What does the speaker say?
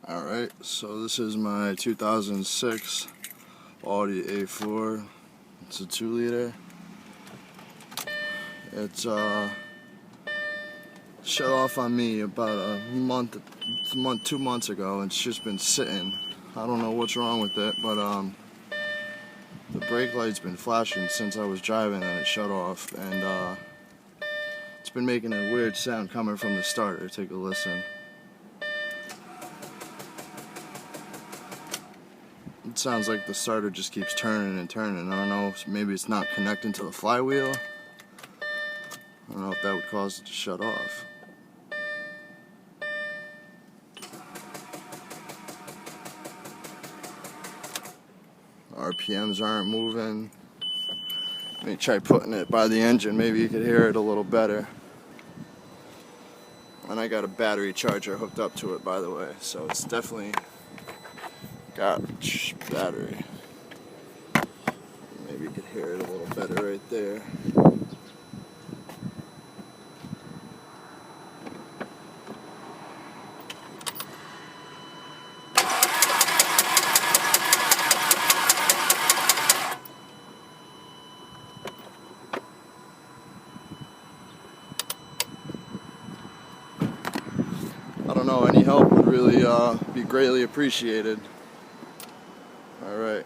Alright, so this is my 2006 Audi A4. It's a 2-liter. It's shut off on me about 2 months ago. It's just been sitting. I don't know what's wrong with it, but the brake light's been flashing since I was driving and it shut off, and it's been making a weird sound coming from the starter. Take a listen. It sounds like the starter just keeps turning and turning. I don't know, maybe it's not connecting to the flywheel. I don't know if that would cause it to shut off. RPMs aren't moving. Let me try putting it by the engine, maybe you could hear it a little better. And I got a battery charger hooked up to it, by the way, so it's definitely got battery. Maybe you could hear it a little better right there. I don't know, any help would really be greatly appreciated. Alright.